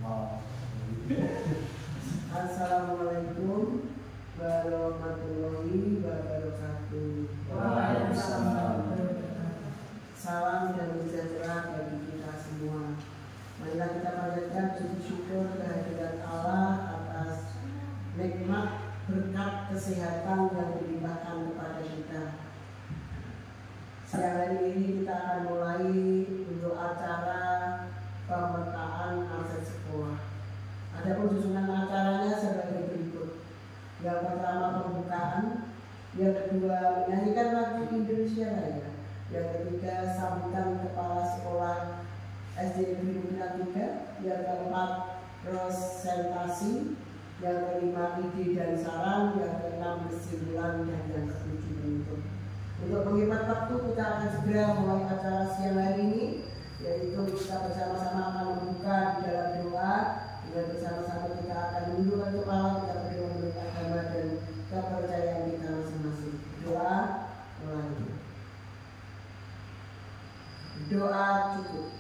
Assalamualaikum warahmatullahi wabarakatuh. Salam dan sejahtera bagi kita semua. Marilah kita panjatkan puji syukur kehadirat Allah atas nikmat berkat kesehatan yang dilimpahkan kepada kita. Siang hari ini kita akan mulai untuk acara pemetaan aset sekolah. Adapun susunan acaranya sebagai berikut. Yang pertama pembukaan, yang kedua menyanyikan lagu Indonesia Raya, yang ketiga sambutan kepala sekolah SD Negeri Bukit 3, yang keempat presentasi, yang kelima ide dan saran, yang keenam kesimpulan, dan yang ketujuh penutup. Untuk menghemat waktu kita akan segera mulai acara siang hari ini, yaitu kita bersama-sama akan membuka di dalam doa. Dan bersama-sama kita akan menundukkan kepala, kita berdoa menurut agama dan kepercayaan kita masing-masing. Doa mulai. Doa cukup.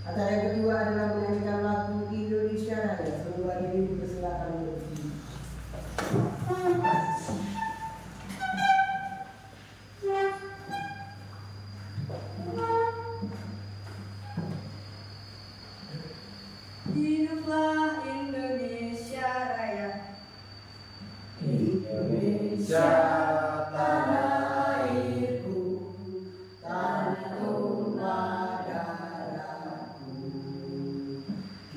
Acara yang kedua adalah menyanyikan lagu Indonesia Raya. Semua diri dipersilakan untuk berdiri. Hiduplah Indonesia Raya. Indonesia tanah airku, tanah tumpah darahku.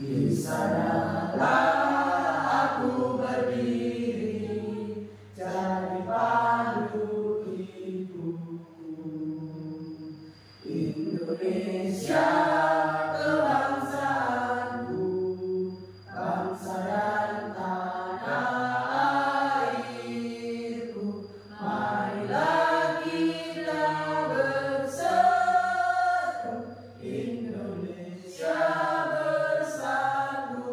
Di sanalah aku berdiri, jadi pandu ibuku. Indonesia kebangsaanku, bangsa dan tanah airku. Marilah kita bersatu, Indonesia bersatu.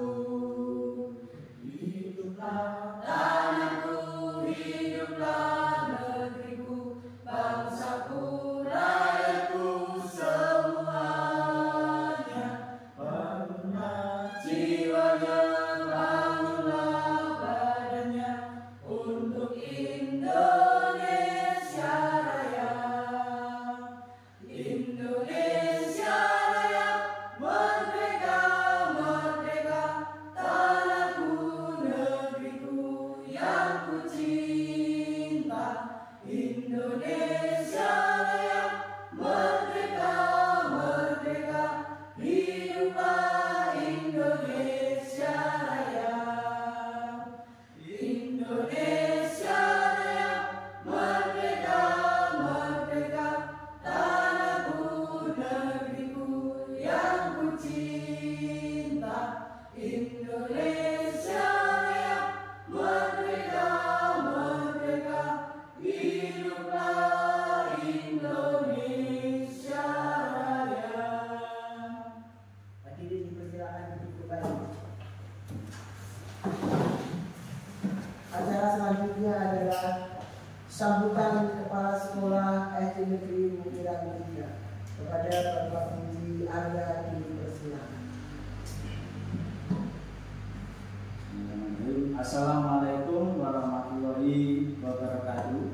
Hiduplah tanahku, hiduplah negeriku, bangsaku, rakyatku semuanya. Bangunlah jiwanya, bangunlah badannya untuk Indonesia Raya. Indonesia Raya, merdeka, merdeka, tanahku, negeriku yang ku cinta. Indonesia Raya, merdeka, merdeka, hiduplah Indonesia Raya. Indonesia Raya, merdeka, merdeka, tanahku, negeriku yang ku cinta. Indonesia Raya, merdeka, merdeka, hiduplah Indonesia Raya. Hadirin dipersilakan duduk kembali. Acara selanjutnya adalah sambutan kepala sekolah SD Negeri Bukit 3 kepada Bapak Budi Arya dipersilakan. Assalamualaikum warahmatullahi wabarakatuh.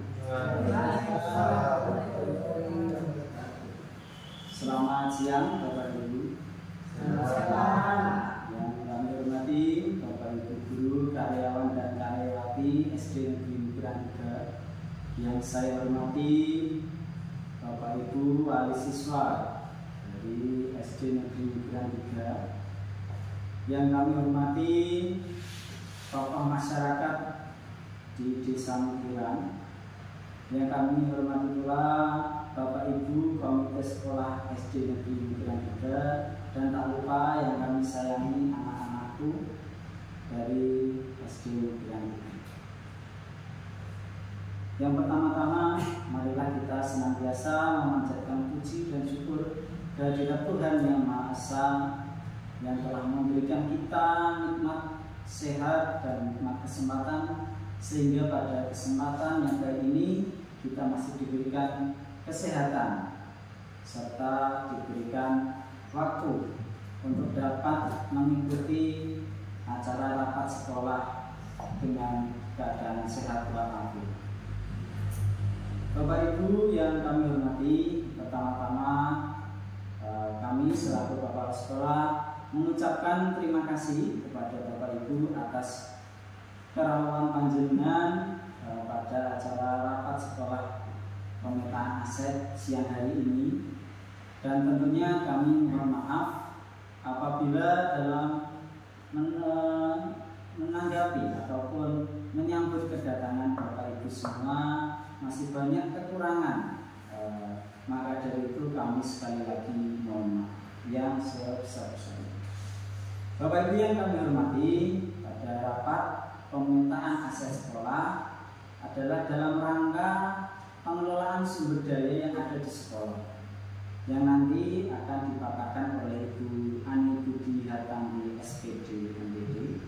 Selamat siang Bapak Ibu. Yang kami hormati Bapak Ibu guru, karyawan dan karyawati SD Negeri Bukit 3. Yang saya hormati Bapak Ibu wali siswa dari SD Negeri Bukit 3. Yang kami hormati tokoh masyarakat di Desa Mukiran. Yang kami hormati pula Bapak Ibu Komite Sekolah SD Negeri Bukit 3, dan tak lupa yang kami sayangi anak-anakku dari SD Bukit 3. Yang pertama-tama, marilah kita senantiasa memanjatkan puji dan syukur kehadirat Tuhan Yang Maha Esa yang telah memberikan kita nikmat sehat dan nikmat kesempatan, sehingga pada kesempatan yang kali ini kita masih diberikan kesehatan serta diberikan waktu untuk dapat mengikuti acara rapat sekolah dengan keadaan sehat walafiat. Bapak Ibu yang kami hormati, pertama-tama kami selaku Kepala Sekolah mengucapkan terima kasih kepada Bapak Ibu atas kerawuan panjenengan pada acara rapat sekolah pemetaan aset siang hari ini, dan tentunya kami mohon maaf apabila dalam menanggapi ataupun menyambut kedatangan Bapak Ibu semua masih banyak kekurangan, maka dari itu kami sekali lagi mohon maaf yang sebesar-besarnya. Bapak Ibu yang kami hormati, pada rapat pemetaan aset sekolah adalah dalam rangka pengelolaan sumber daya yang ada di sekolah, yang nanti akan dipaparkan oleh Ibu Ani Budi Hartanti SPD MPD.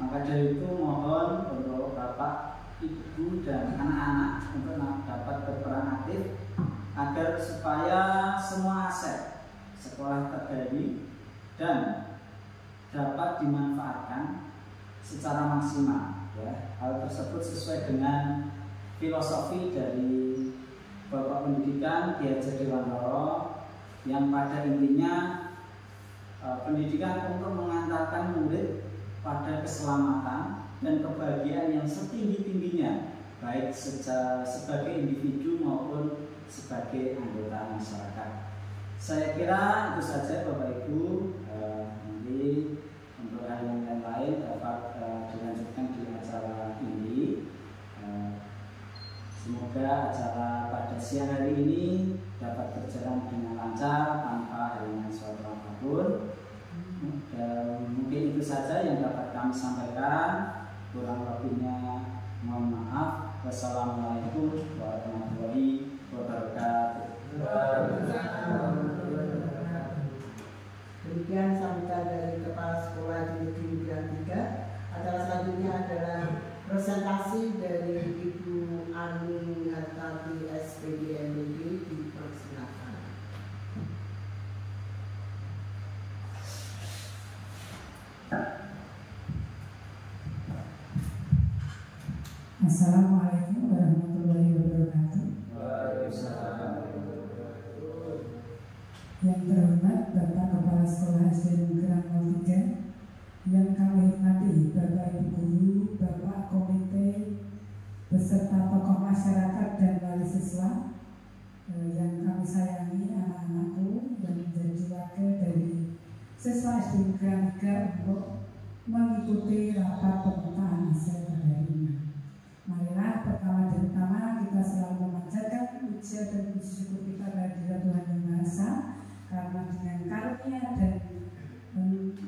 Maka dari itu mohon untuk Bapak, Ibu dan anak-anak untuk dapat berperan aktif agar supaya semua aset sekolah tergali dan dapat dimanfaatkan secara maksimal. Ya, hal tersebut sesuai dengan filosofi dari Bapak Pendidikan Ki Hajar Dewantara yang pada intinya pendidikan untuk mengantarkan murid pada keselamatan dan kebahagiaan yang setinggi-tingginya, baik sebagai individu maupun sebagai anggota masyarakat. Saya kira itu saja Bapak Ibu. Nanti untuk hal yang lain dapat dilanjutkan di acara ini. Semoga acara pada siang hari ini dapat berjalan dengan lancar tanpa halangan suatu apapun. Dan mungkin itu saja yang dapat kami sampaikan. Kurang lebihnya mohon maaf. Wassalamualaikum warahmatullahi wabarakatuh. Demikian sambutan dari Kepala Sekolah di Negeri 3. Acara selanjutnya adalah presentasi dari Ibu Ani Hartanti SPD MPD. Dipersilakan. Assalamualaikum warahmatullahi wabarakatuh. Yang terhormat Bapak Kepala Sekolah SD Negeri 03, yang kami hormati Bapak Ibu Guru, Bapak Komite, beserta tokoh masyarakat dan wali siswa, yang kami sayangi anak-anakku yang menjadi wakil dari siswa SD Negeri 3 untuk mengikuti rapat pemetaan aset pada hari ini. Marilah pertama-tama kita selalu memanjatkan puja dan puji syukur kita kehadirat Tuhan Yang Maha Esa, karena dengan karunia dan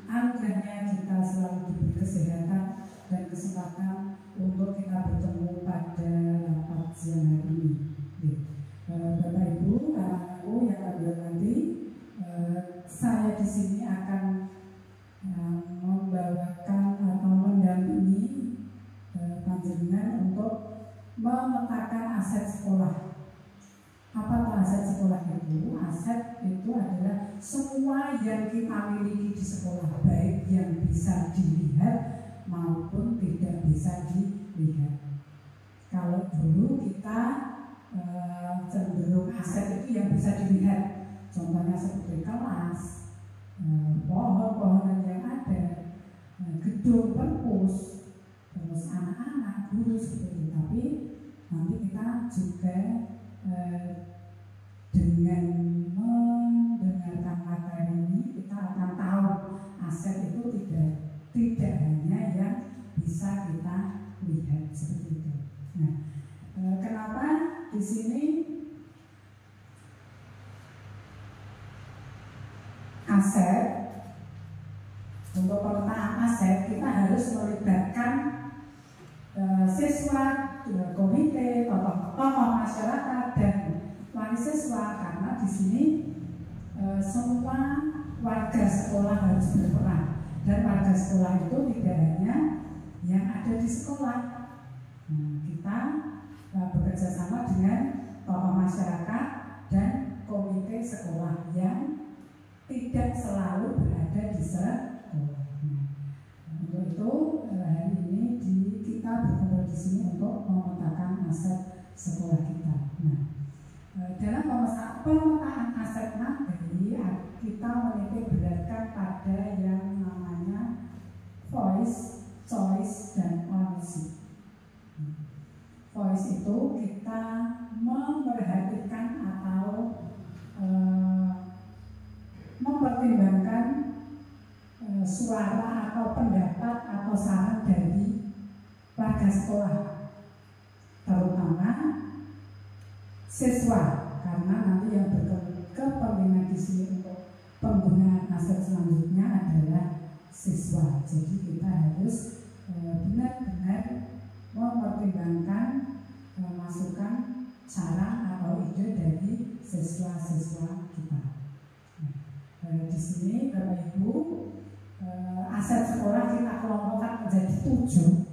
anugerahnya kita selalu diberi kesehatan dan kesempatan untuk kita bertemu pada rapat siang hari ini. Bapak Ibu, anak-anakku yang kami hormati, saya di sini akan membawakan atau mendampingi panjenengan untuk memetakan aset sekolah. Apa itu aset sekolah itu? Aset itu adalah semua yang kita miliki di sekolah, baik yang bisa dilihat maupun tidak bisa dilihat. Kalau dulu kita cenderung aset itu yang bisa dilihat, contohnya seperti kelas, pohon-pohonan yang ada, gedung perpus, terus anak-anak, guru seperti itu. Tapi nanti kita juga dengan mendengarkan materi ini kita akan tahu aset itu tidak hanya yang bisa kita lihat seperti itu. Nah, kenapa di sini aset, untuk pemetaan aset kita harus melibatkan siswa, komite, tokoh masyarakat dan wali siswa, karena di sini semua warga sekolah harus berperan, dan warga sekolah itu tidak hanya yang ada di sekolah. Kita bekerja sama dengan tokoh masyarakat dan komite sekolah yang tidak selalu berada kita berkumpul di sini untuk memetakan aset sekolah kita. Nah, dalam pemetaan aset materi kita menitik beratkan pada yang namanya voice, choice, dan ownership. Voice itu kita memerhatikan atau mempertimbangkan suara atau pendapat atau saran dari warga sekolah, terutama siswa, karena nanti yang berkepentingan di sini untuk penggunaan aset selanjutnya adalah siswa. Jadi kita harus benar-benar mempertimbangkan masukan, saran atau ide dari siswa-siswa kita. Di sini Bapak Ibu, aset sekolah kita kelompokkan menjadi 7.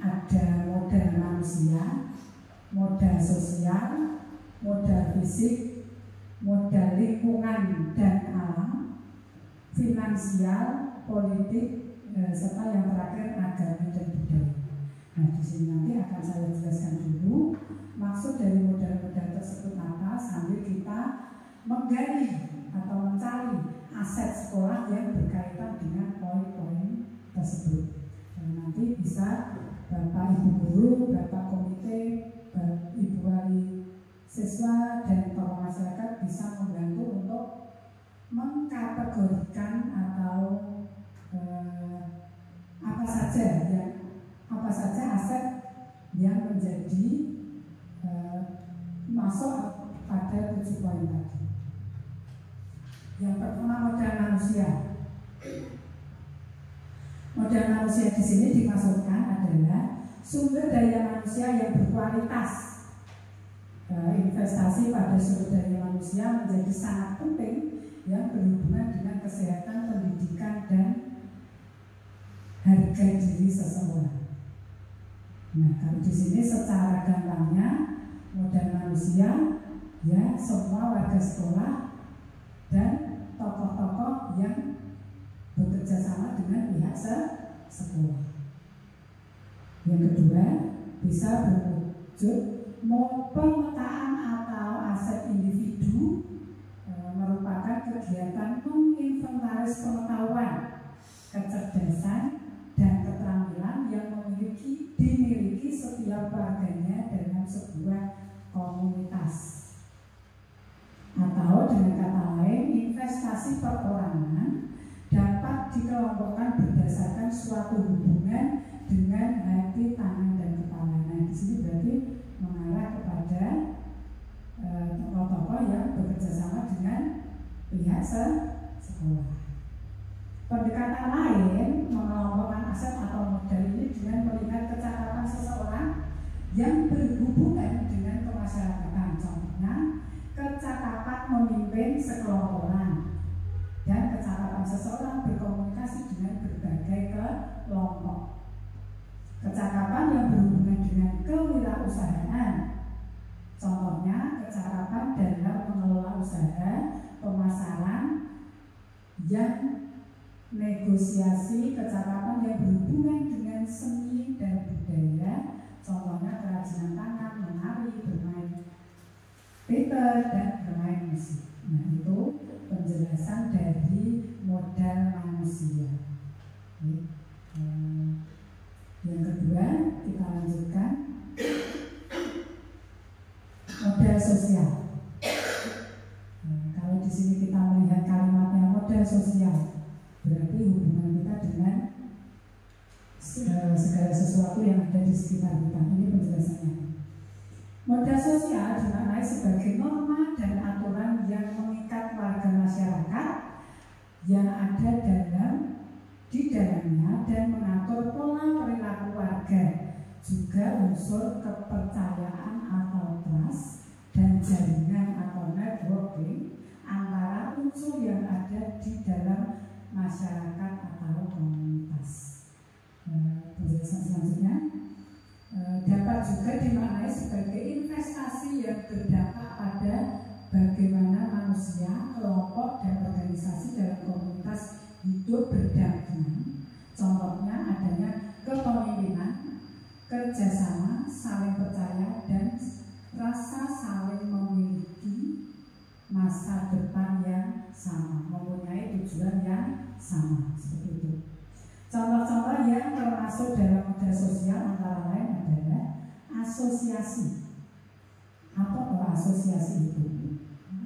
Ada modal manusia, modal sosial, modal fisik, modal lingkungan dan alam, finansial, politik, serta yang terakhir agama dan budaya. Nah, di sini nanti akan saya jelaskan dulu maksud dari modal-modal tersebut apa, sambil kita menggali atau mencari aset sekolah yang berkaitan dengan poin-poin tersebut. Dan nanti bisa Bapak Ibu Guru, Bapak Komite, Ibu Wali Siswa, dan tokoh masyarakat bisa membantu untuk mengkategorikan atau apa saja aset yang menjadi masuk pada 7 poin tadi. Yang pertama, modal manusia. Modal manusia di sini dimaksudkan adalah sumber daya manusia yang berkualitas. Investasi pada sumber daya manusia menjadi sangat penting yang berhubungan dengan kesehatan, pendidikan, dan harga diri seseorang. Nah, kalau di sini secara gampangnya modal manusia ya semua warga sekolah dan tokoh-tokoh yang bekerja sama dengan pihak sekolah. Yang kedua, bisa berwujud pemetaan atau aset individu, merupakan kegiatan menginventaris pengetahuan, kecerdasan, dan keterampilan yang dimiliki setiap warganya dalam sebuah komunitas. Atau dengan kata lain, investasi perorangan dapat dikelompokkan berdasarkan suatu hubungan dengan hati, tangan, dan kepala. Nah, di sini berarti mengarah kepada tokoh-tokoh yang bekerja sama dengan pihak sekolah. Pendekatan lain mengelompokkan aset atau modal ini dengan melihat kecakapan seseorang yang berhubungan dengan kemasyarakatan. Contohnya, kecakapan memimpin sekelompokan dan kecakapan seseorang berkomunikasi dengan berbagai kelompok. Kecakapan yang berhubungan dengan kewirausahaan. Contohnya, kecakapan dalam mengelola usaha, pemasaran, yang negosiasi, kecakapan yang berhubungan dengan seni dan budaya. Contohnya kerajinan tangan, menari, bermain teater, dan bermain musik. Nah, itu penjelasan dari modal manusia. Yang kedua, kita lanjutkan modal sosial. Kalau di sini kita melihat kalimatnya modal sosial, berarti hubungan kita dengan segala sesuatu yang ada di sekitar kita. Ini penjelasannya. Modal sosial dimaknai sebagai norma dan aturan yang mengikat warga masyarakat yang ada di dalamnya dan mengatur pola perilaku warga, juga unsur kepercayaan atau trust dan jaringan atau networking antara unsur yang ada di dalam masyarakat atau komunitas. Penjelasan selanjutnya dapat juga dimaknai sebagai investasi yang berdampak pada bagaimana manusia, kelompok, dan organisasi dalam komunitas hidup berdampingan. Contohnya adanya kepemimpinan saling percaya, dan rasa saling memiliki masa depan yang sama, mempunyai tujuan yang sama, seperti itu. Contoh-contoh yang termasuk dalam model sosial antara lain adalah asosiasi. Apa asosiasi itu?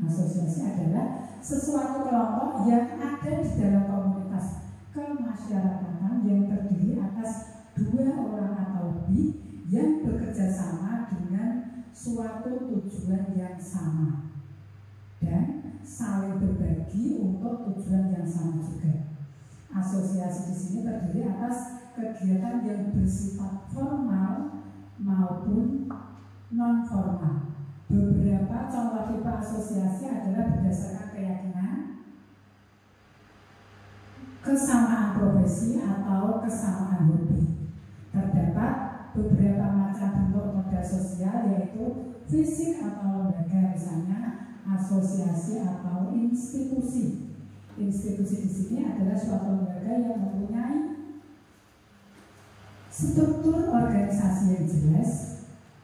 Asosiasi adalah sesuatu kelompok yang ada di dalam komunitas kemasyarakatan yang terdiri atas 2 orang atau lebih yang bekerja sama dengan suatu tujuan yang sama dan saling berbagi untuk tujuan yang sama juga. Asosiasi di sini terdiri atas kegiatan yang bersifat formal maupun non formal. Beberapa contoh tipe asosiasi adalah berdasarkan keyakinan, kesamaan profesi, atau kesamaan hobi. Terdapat beberapa macam bentuk modal sosial, yaitu fisik atau lembaga, misalnya asosiasi atau institusi. Institusi di sini adalah suatu lembaga yang mempunyai struktur organisasi yang jelas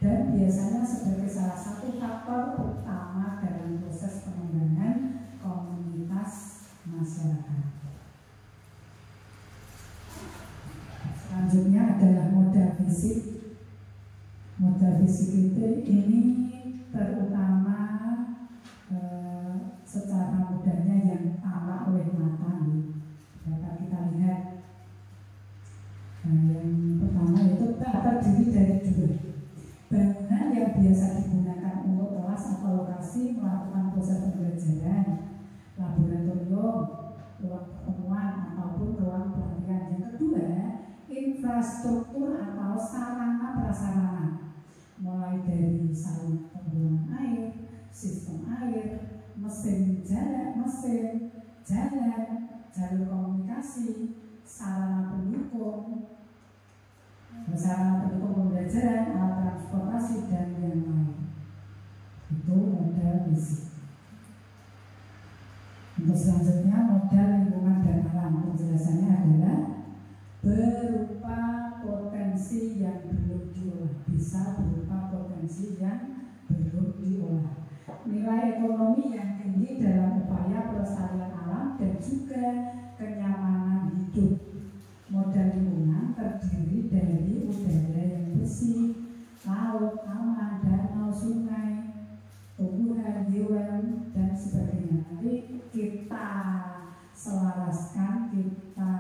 dan biasanya sebagai salah satu faktor utama dalam proses pengembangan komunitas masyarakat. Selanjutnya adalah modal fisik. Modal fisik ini terutama secara mudahnya yang tampak oleh mata, dapat kita lihat. Yang pertama itu terdiri dari 2 bangunan yang biasa digunakan untuk kelas atau lokasi melakukan proses pembelajaran, laboratorium, ruang pertemuan ataupun ruang pelatihan. Yang kedua, infrastruktur atau sarana prasarana, mulai dari saluran pembuangan air, sistem air, mesin jalan, jalur komunikasi, sarana pendukung pembelajaran, alat transportasi, dan yang lain. Itu modal fisik. Untuk selanjutnya, modal lingkungan dan alam. Penjelasannya adalah berupa potensi yang belum diolah, bisa berupa potensi yang belum diolah. Nilai ekonomi yang tinggi dalam upaya pelestarian alam dan juga kenyamanan hidup. Modal lingkungan terdiri dari udara yang bersih, laut, taman, danau, sungai, tumbuhan, hewan, dan sebagainya. Nanti kita selaraskan, kita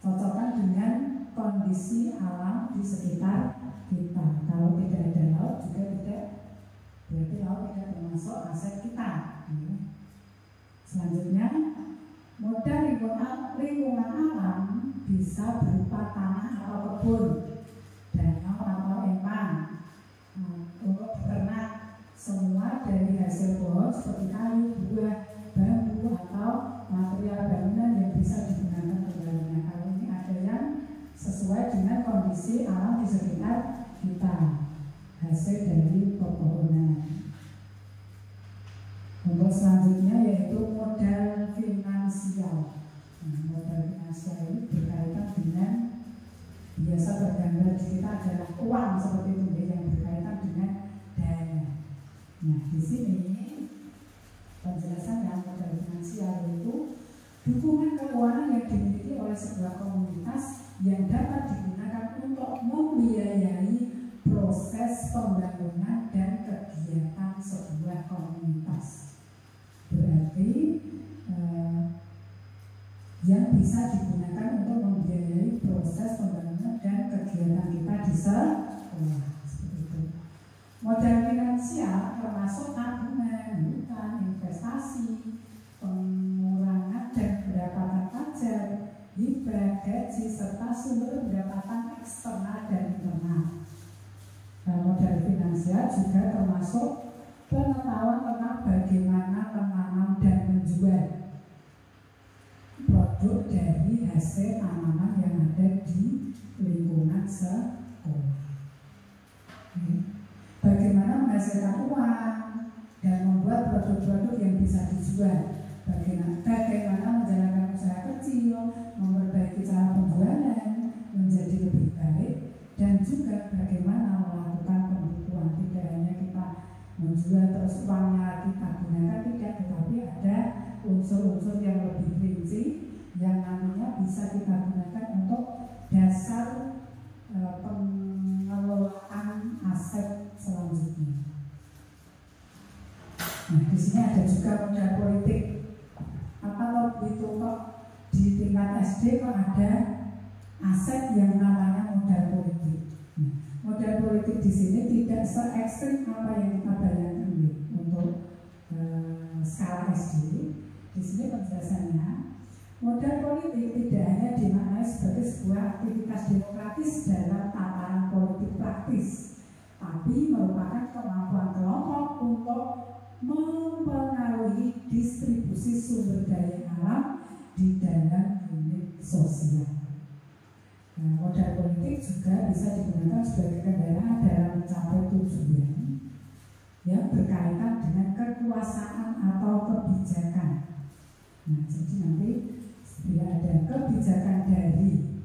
cocokkan dengan kondisi alam di sekitar kita. Kalau tidak ada laut juga tidak, berarti laut tidak termasuk aset kita. Selanjutnya, modal lingkungan alam bisa berupa tanah atau kebun, danau atau empang, untuk beternak, semua dari hasil pohon seperti kayu, buah, bambu, atau material bangunan yang bisa digunakan kembali. Kalau ini ada yang sesuai dengan kondisi alam di sekitar kita, hasil dari pepohonan. Untuk selanjutnya yaitu modal finansial. Modal finansial ini berkaitan dengan, biasa bergambar di kita adalah uang seperti itu, yang berkaitan dengan dana. Nah, di sini penjelasan yang modal finansial itu dukungan keuangan yang dimiliki oleh sebuah komunitas yang dapat digunakan untuk membiayai proses pembangunan dan kegiatan sebuah komunitas. Berarti yang bisa digunakan untuk membiayai proses pembangunan dan kegiatan kita di sekolah, seperti itu. Modal finansial termasuk tabungan, hutang, investasi, pengurangan dan pendapatan pajak, hibah, gaji, serta sumber pendapatan eksternal dan internal. Modal finansial juga termasuk pengetahuan tentang bagaimana menanam dan menjual produk dari hasil tanaman yang ada di lingkungan sekolah. Bagaimana menghasilkan uang dan membuat produk-produk yang bisa dijual. Bagaimana menjalankan usaha kecil, memperbaiki cara penjualan menjadi lebih baik, dan juga bagaimana menjual terus uangnya kita gunakan, tidak, tetapi ada unsur-unsur yang lebih rinci yang nantinya bisa kita gunakan untuk dasar pengelolaan aset selanjutnya. Nah, di sini ada juga modal politik. Apa loh itu kok di tingkat SD kok ada aset yang namanya modal politik. Modal politik di sini tidak se-ekstrim apa yang kita bayangkan untuk skala SD. Di sini penjelasannya, modal politik tidak hanya dimaknai sebagai sebuah aktivitas demokratis dalam tataran politik praktis, tapi merupakan kemampuan kelompok untuk mempengaruhi distribusi sumber daya alam di dalam unit sosial. Nah, modal politik juga bisa digunakan sebagai kendaraan dalam mencapai tujuan yang berkaitan dengan kekuasaan atau kebijakan. Nah, jadi nanti bila ada kebijakan dari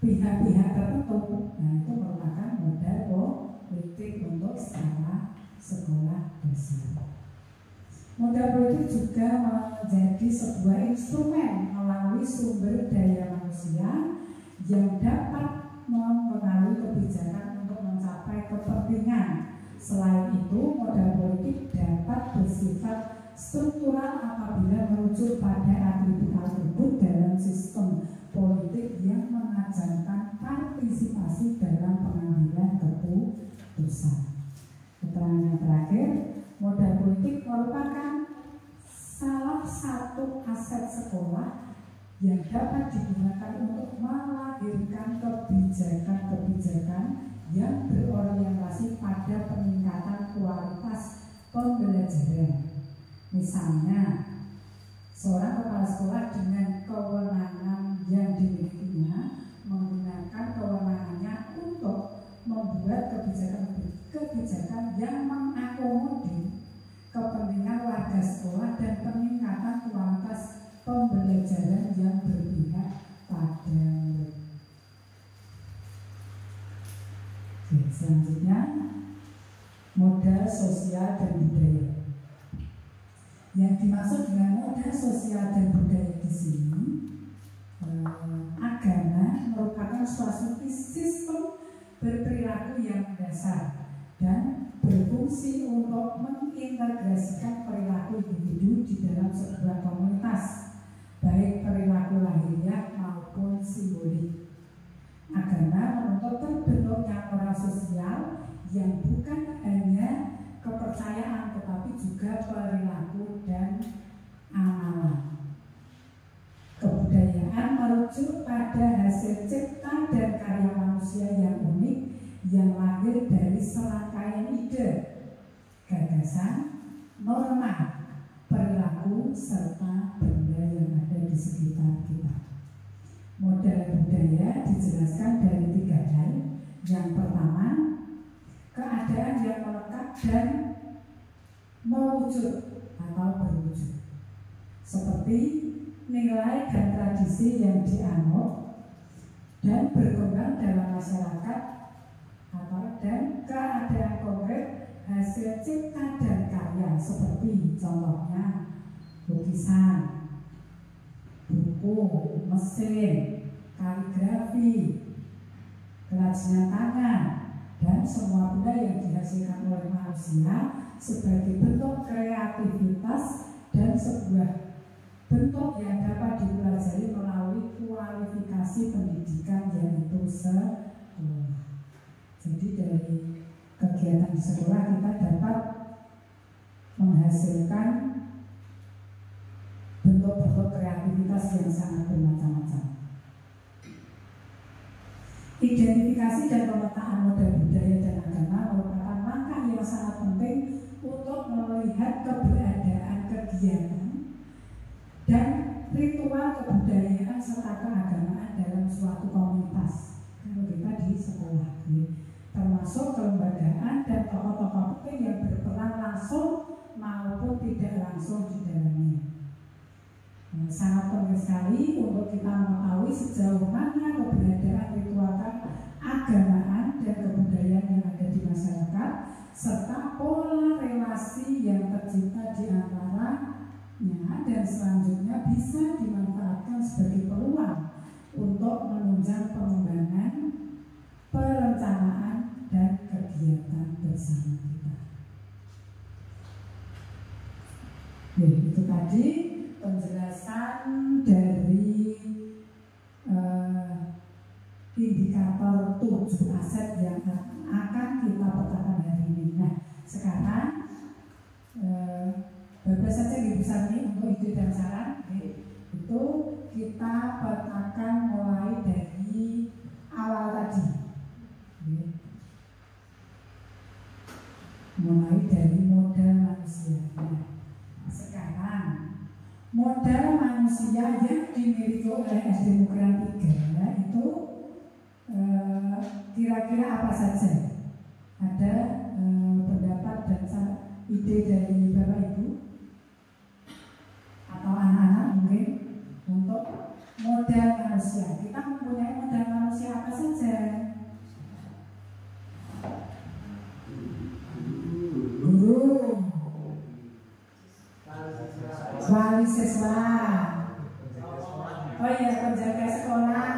pihak-pihak tertentu, nah itu merupakan modal politik untuk skala sekolah dasar. Modal politik juga menjadi sebuah instrumen melalui sumber daya manusia yang dapat mempengaruhi kebijakan untuk mencapai kepentingan. Selain itu, modal politik dapat bersifat struktural apabila merujuk pada atribut-atribut dalam sistem politik yang mengajarkan partisipasi dalam pengambilan keputusan. Keterangan yang terakhir, modal politik merupakan salah satu aset sekolah yang dapat digunakan untuk melahirkan kebijakan-kebijakan yang berorientasi pada peningkatan kualitas pembelajaran. Misalnya, seorang kepala sekolah dengan kewenangan yang dimilikinya menggunakan kewenangannya untuk membuat kebijakan yang mengakomodir kepentingan warga sekolah dan peningkatan kualitas pembelajaran yang berpihak pada murid. Selanjutnya, modal sosial dan budaya. Yang dimaksud dengan modal sosial dan budaya di sini, agama merupakan suatu sistem berperilaku yang mendasar dan berfungsi untuk mengintegrasikan perilaku individu di dalam sebuah komunitas, baik perilaku lahiriah maupun simbolik. Agama menuntut terbentuknya moral sosial yang bukan hanya kepercayaan tetapi juga perilaku dan amalan. Kebudayaan merujuk pada hasil cipta dan karya manusia yang unik yang lahir dari serangkaian ide, gagasan, norma, perilaku, serta benda yang ada di sekitar kita. Modal budaya dijelaskan dari 3 hal. Yang pertama, keadaan yang melekat dan mewujud atau berwujud, seperti nilai dan tradisi yang dianut dan berkembang dalam masyarakat, dan keadaan konkret hasil cipta dan karya, seperti contohnya lukisan, buku, mesin, kaligrafi, kerajinan tangan, dan semua benda yang dihasilkan oleh manusia sebagai bentuk kreativitas dan sebuah bentuk yang dapat dipelajari melalui kualifikasi pendidikan yaitu sekolah. Jadi dari kegiatan di sekolah kita dapat menghasilkan bentuk-bentuk kreativitas yang sangat bermacam-macam. Identifikasi dan pemetaan modal budaya dan agama merupakan langkah yang sangat penting untuk melihat keberadaan kegiatan dan ritual kebudayaan serta keagamaan dalam suatu komunitas. Kalau kita di sekolah, termasuk kelembagaan dan tokoh-tokoh penting yang berperan langsung maupun tidak langsung di dalamnya. Sangat penting sekali untuk kita mengetahui sejauh mana keberadaan ritual keagamaan dan kebudayaan yang ada di masyarakat masyarakat serta pola relasi yang tercipta di antaranya dan selanjutnya bisa dimanfaatkan sebagai peluang untuk menunjang pengembangan, perencanaan, dan kegiatan bersama kita. Itu tadi penjelasan dari indikator 7 aset yang akan kita petakan hari ini. Nah, sekarang beberapa saja bisa nih untuk ide dan saran. Itu kita petakan mulai dari awal tadi. Mulai dari modal manusia. Nah, sekarang modal manusia yang dimiliki oleh SD Mugran 3 itu kira-kira apa saja? Ada pendapat dan ide dari Bapak Ibu atau anak-anak mungkin untuk modal manusia. Kita mempunyai modal manusia apa saja? Guru, wali siswa, oh iya, penjaga sekolah,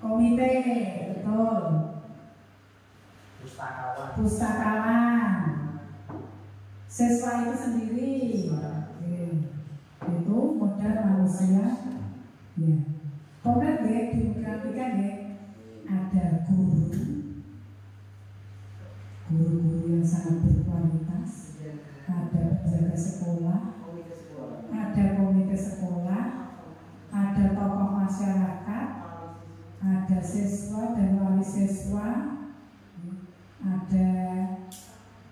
komite, betul, pustakawan, siswa itu sendiri, itu modal manusia. Ya, kemudian diperhatikan ada guru-guru yang sangat berkualitas, ada penjaga sekolah, ada komite sekolah, ada tokoh masyarakat, ada siswa dan wali siswa, ada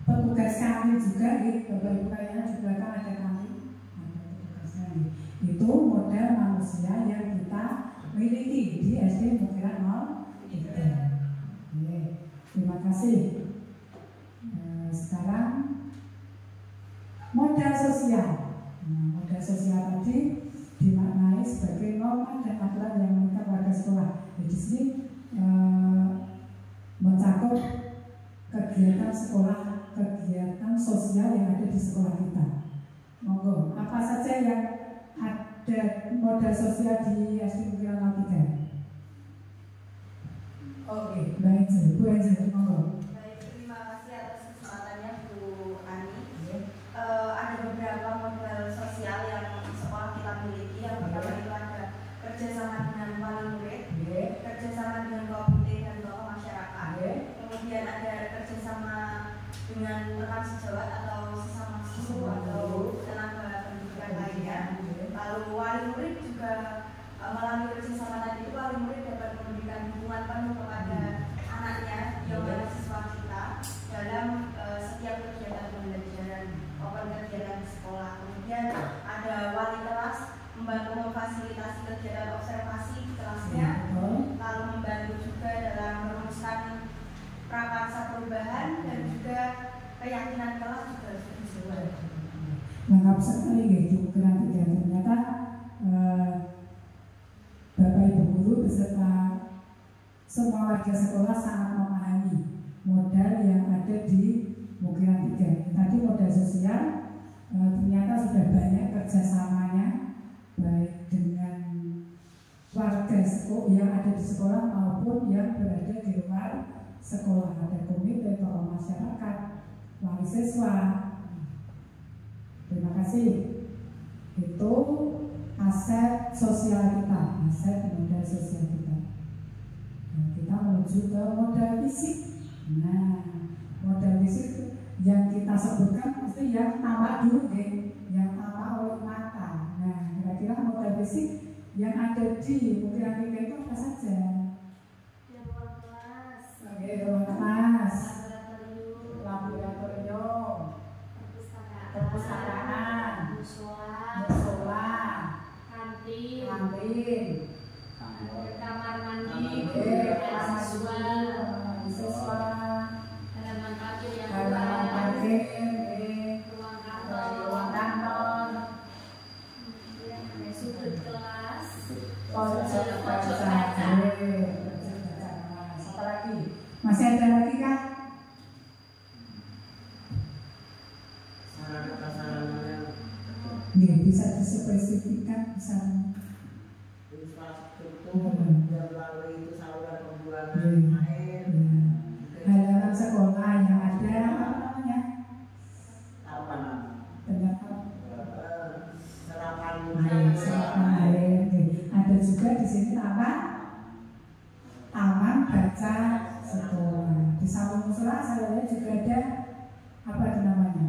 petugas kami juga, Bapak Ibu kalian juga kan ada kami, ada petugas kami. Itu modal manusia yang kita miliki di SD Mugran 03. Terima kasih. Sekarang modal sosial. Modal sosial tadi dimaknai sebagai norma dan aturan yang mengikat warga sekolah. Di sini mencakup kegiatan sekolah, kegiatan sosial yang ada di sekolah kita. Monggo, apa saja yang ada modal sosial di SD Mugran 03? Oke, baik, Bu Angel, monggo. Ada beberapa modal sosial yang sekolah kita miliki. Yang pertama itu ada kerjasama dengan wali murid, kerjasama dengan komite dan tokoh masyarakat, kemudian ada kerjasama dengan rekan sejawat atau sesama siswa atau tenaga pendidikan lainnya. Lalu wali murid juga melalui kerjasama tadi itu wali murid dapat memberikan dukungan penuh kepada anaknya yang mahasiswa kita dalam setiap kegiatan pembelajaran maupun kegiatan di sekolah. Kemudian ada wali kelas membantu memfasilitasi kegiatan observasi di kelasnya, lalu membantu juga dalam merumuskan prakarsa perubahan dan juga keyakinan kelas juga disesuaikan. Lengkap sekali gitu, keren tidak ternyata Bapak Ibu guru beserta semua warga sekolah sangat memahami modal yang ada di Mugran 3. Tadi modal sosial ternyata sudah banyak kerjasamanya baik dengan warga sekolah yang ada di sekolah maupun yang berada di luar sekolah. Ada komite, tokoh masyarakat, wali siswa. Terima kasih. Itu aset sosial kita, aset modal sosial kita. Nah, kita menuju ke modal fisik. Nah, modal fisik yang kita sebutkan pasti yang tampak dulu, yang tampak oleh mata. Nah, kira-kira modal fisik yang ada di Mugran 3 itu apa saja? Ruang kelas, Ruang kelas, laboratorium, perpustakaan, musola, kantin, kamar mandi, mahasiswa, halaman parkir yang ruang kantor, sudut kelas, pojok kelas, apa lagi? bisa dispesifikkan misalnya infrastruktur dan melalui itu saluran pembuangan air. Halaman sekolah yang ada apa namanya? Serapan air. Ada juga di sini taman baca sekolah. Di samping musola saya lihat juga ada apa itu namanya?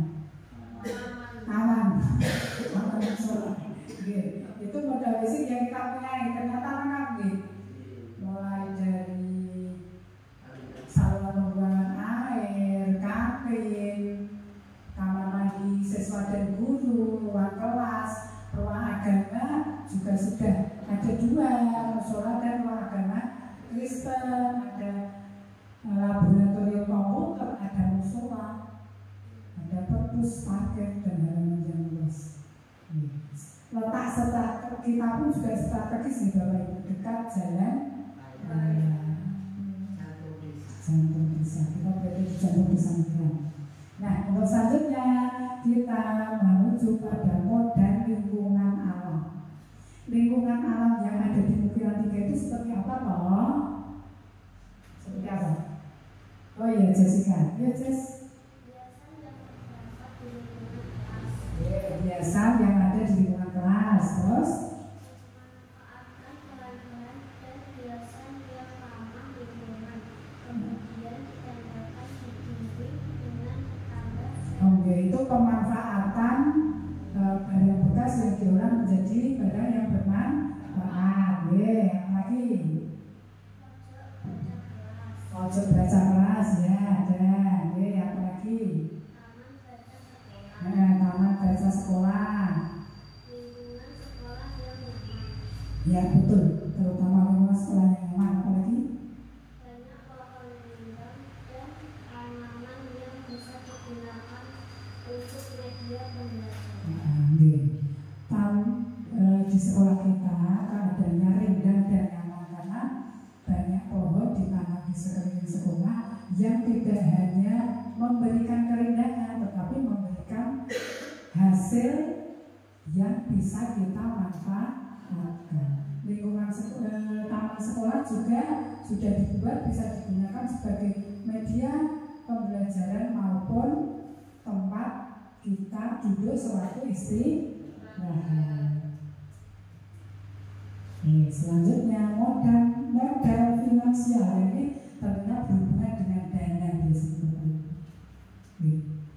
Taman musola. Itu modal basic yang kita punya ternyata lengkap nih. Mulai dari saluran pembuangan air, kantin, kamar mandi siswa dan guru, ruang kelas, ruang agama juga sudah ada 2, musola dan ruang agama Kristen, ada laboratorium komputer, ada musola, ada perpus, parkir dan halaman yang luas. Letak serta kita pun juga strategis nih Bapak Ibu, dekat jalan jantung desa. Kita berada di jantung desa Migran. Nah, untuk selanjutnya kita menuju pada modal lingkungan alam. Lingkungan alam yang ada di Mukiran 3 itu seperti apa toh? Seperti apa? Oh iya Jessica, ya Jess. Biasa yang ada di lingkungan kelas, terus itu pemanfaatan barang bekas yang diolah menjadi barang yang bermanfaat. Lagi pojok baca kelas ya ada. Apa lagi? Taman baca sekolah. Ya betul, terutama lingkungan sekolah yang aman. Apa lagi? Di sekolah kita keadaannya rindang dan nyaman karena banyak pohon ditanam di sekeliling sekolah yang tidak hanya memberikan kerindangan tetapi memberikan hasil yang bisa kita manfaatkan. Lingkungan taman sekolah juga sudah dibuat bisa digunakan sebagai media pembelajaran maupun tempat kita duduk sewaktu istirahat. Selanjutnya modal finansial ini tentunya berhubungan dengan dana biasanya.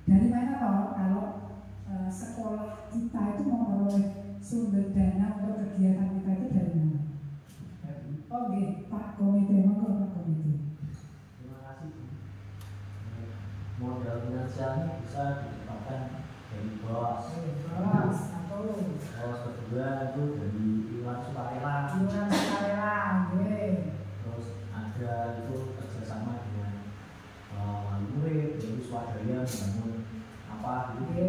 Dari mana kalau sekolah kita itu memperoleh sumber dana untuk kegiatan kita itu dari mana? Pak Komite, monggo Pak Komite. Terima kasih. Modal finansialnya bisa didapatkan dari BOS. BOS kedua itu dari iuran sukarela. Terus ada itu kerjasama dengan wali murid, dari swadaya membangun apa gitu.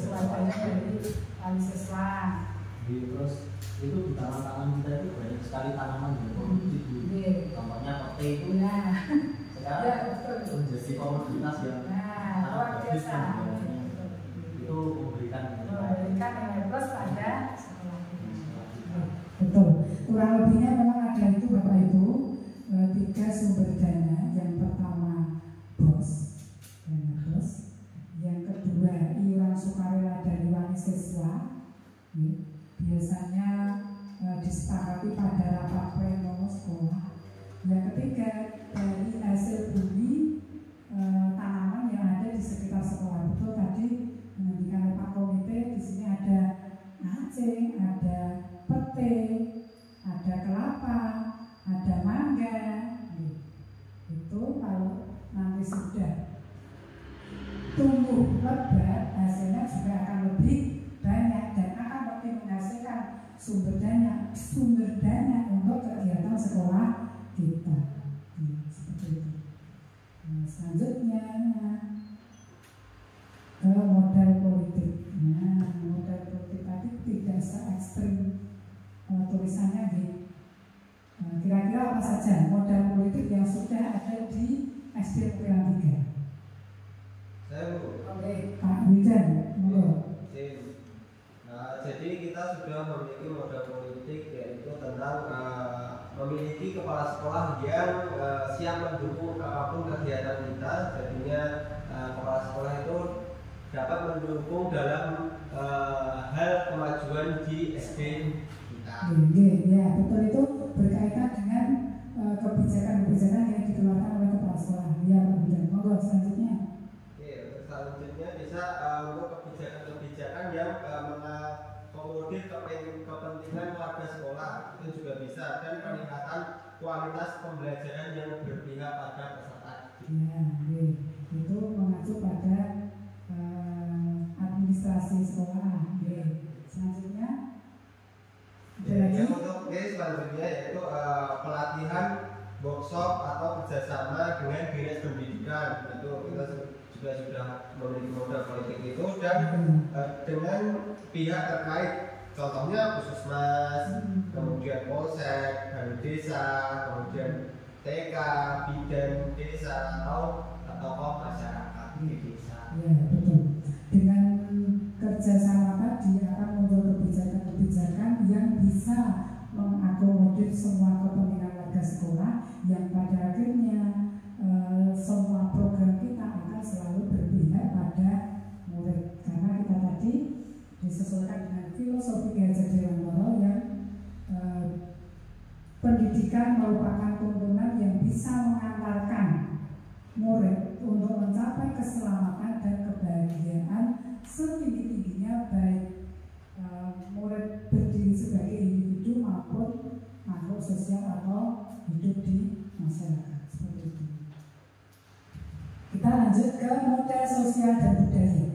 Swadaya dari wali siswa. Terus itu di taman-taman kita itu banyak sekali tanaman yang produktif. Contohnya pete itu. Sekarang menjadi komoditas yang sangat bagus kan. Itu memberikan nilai plus pada sekolah. Betul. Kurang lebihnya memang ada itu Bapak Ibu 3 sumber dana. Yang pertama BOS, dana BOS. Yang kedua iuran sukarela dari wali siswa. Biasanya disepakati pada rapat pleno sekolah. Yang ketiga dari hasil bumi tanaman yang ada di sekitar sekolah. Betul tadi menantikan Pak Komite, di sini ada aceh, ada pete, ada kelapa, ada mangga. Itu kalau nanti sudah tumbuh lebat, hasilnya juga akan lebih banyak dan akan lebih menghasilkan sumber dana untuk kegiatan sekolah kita. Seperti itu. Selanjutnya ke modal politik. Modal politik tadi tidak se-ekstrim tulisannya gitu. Kira-kira apa saja modal politik yang sudah ada di SD Mukiran 3? Saya Bu. Oke, Pak Wijan, monggo. Nah, sudah memiliki modal politik, yaitu tentang memiliki kepala sekolah yang siap mendukung apapun kegiatan kita. Jadinya kepala sekolah itu dapat mendukung dalam hal kemajuan di SD kita. Ya, betul, itu berkaitan dengan kebijakan-kebijakan yang dikeluarkan oleh kepala sekolah. Ya, betul. Monggo selanjutnya. Oke, untuk selanjutnya bisa untuk kebijakan-kebijakan yang mengakomodir kepentingan warga sekolah, itu juga bisa, dan peningkatan kualitas pembelajaran yang berpihak pada peserta. Ya, itu mengacu pada administrasi sekolah. Selanjutnya untuk selanjutnya yaitu pelatihan workshop atau kerjasama dengan dinas pendidikan. Itu kita juga sudah memiliki modal politik itu, dan dengan pihak terkait, contohnya puskesmas, kemudian polsek, balai desa, kemudian TK, bidan desa, atau tokoh masyarakat di desa. Ya, betul. Dengan kerjasama tadi akan muncul kebijakan-kebijakan yang bisa mengakomodir semua kepentingan warga sekolah, yang pada akhirnya semua program kita akan selalu berpihak pada murid, karena kita tadi disesuaikan dengan filosofi Ki Hajar Dewantara yang pendidikan merupakan tuntunan yang bisa mengantarkan murid untuk mencapai keselamatan dan kebahagiaan setinggi-tingginya, baik murid berdiri sebagai individu maupun makhluk sosial atau hidup di masyarakat. Seperti itu. Kita lanjut ke model sosial dan budaya.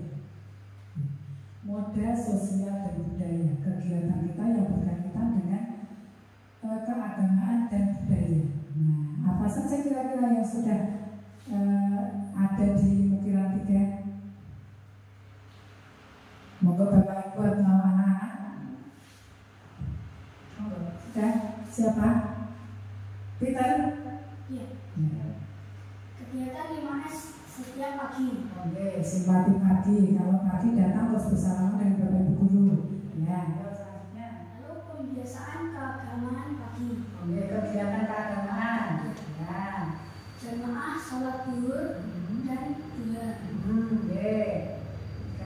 Model sosial dan budaya, kegiatan kita yang berkaitan dengan keagamaan dan budaya. Nah, apa saja kira-kira yang sudah ada di Mukiran 3? Moga Bapak Ibu atau anak-anak. Sudah? Siapa? Peter? Iya. Kegiatan 5S setiap pagi. Oke, simpati pagi. Kalau pagi datang terus bersalaman dengan Bapak Ibu guru. Ya. Lalu pembiasaan keagamaan pagi. Oke, kegiatan keagamaan. Ya. Jamaah sholat zuhur dan duha. Oke.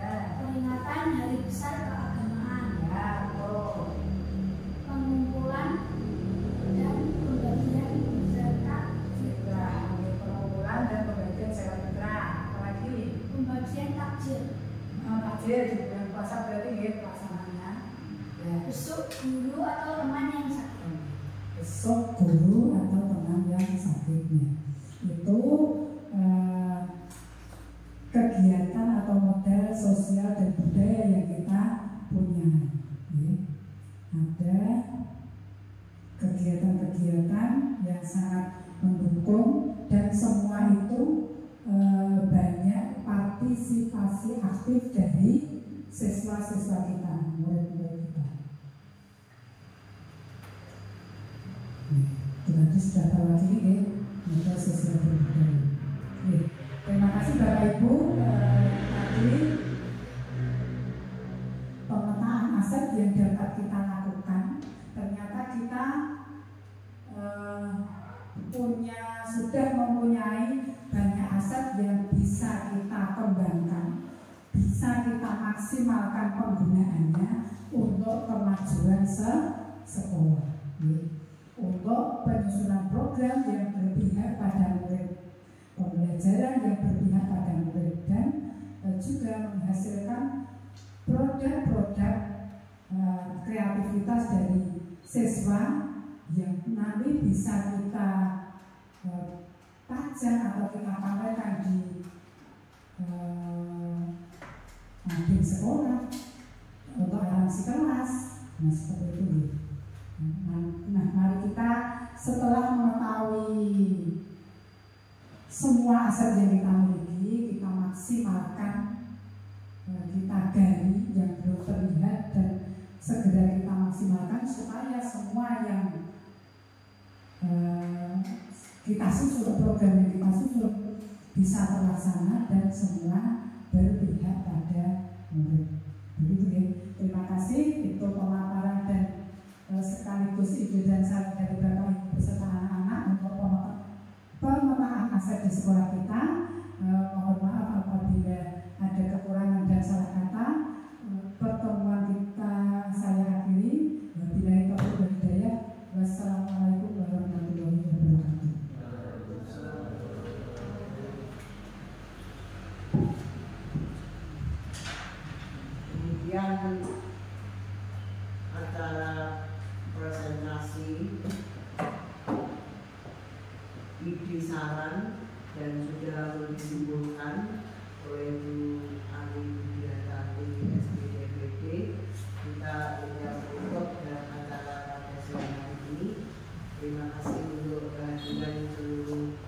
Peringatan hari besar keagamaan. Ya, betul. Pengumpulan dan pembagian zakat fitrah. Pengumpulan dan pembagian zakat fitrah. Apalagi pembagian takjil. Takjil di bulan puasa berarti ya pelaksanaannya. Ya. Besuk guru atau teman yang sakit. Besok guru atau teman yang sakitnya. Itu kegiatan atau model sosial dan budaya yang kita punya. Ada kegiatan-kegiatan yang sangat mendukung, dan semua itu banyak partisipasi aktif dari siswa-siswa kita, murid-murid kita. Berarti sudah tahu lagi ya model sosial dan budaya. Terima kasih Bapak Ibu. Tadi pemetaan aset yang dapat kita lakukan, ternyata kita sudah mempunyai banyak aset yang bisa kita kembangkan, bisa kita maksimalkan penggunaannya untuk kemajuan sekolah, untuk penyusunan program yang berpihak pada murid, pembelajaran yang berpihak pada murid, dan juga menghasilkan produk-produk kreativitas dari siswa yang nanti bisa kita pajang atau kita pamerkan di sekolah untuk aransi kelas. Nah, seperti itu. Nah, mari kita setelah mengetahui semua aset yang kita miliki, kita maksimalkan, kita gali yang belum terlihat, dan segera kita maksimalkan supaya semua yang kita susun, program yang kita susun bisa terlaksana dan semua berpihak pada murid. Begitu ya. Terima kasih. Itu pemaparan sekaligus ide dan saran dari Bapak Ibu beserta anak-anak untuk pemetaan aset di sekolah kita. Mohon maaf apabila ada kekurangan dan salah kata. Pertemuan kita saya akhiri. Wabillahi taufiq wal hidayah. Wassalamualaikum warahmatullahi wabarakatuh. Kemudian acara presentasi ide saran dan sudah disimpulkan oleh Bu Ani Budiarti SPDPD. Kita tidak menutup dalam acara pada siang hari ini. Terima kasih untuk kehadiran seluruh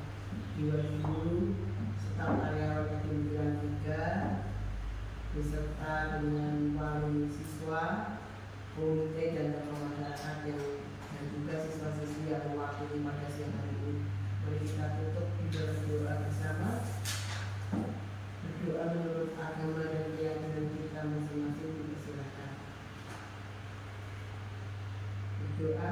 Dewan Guru, staf karyawan Kedokteran 3 beserta dengan wali siswa, komite dan tokoh masyarakat dan juga siswa-siswi yang mewakili pada siang hari ini. Mari kita tutup dengan berdoa bersama. Berdoa menurut agama dan keyakinan kita masing-masing, dipersilakan. Berdoa.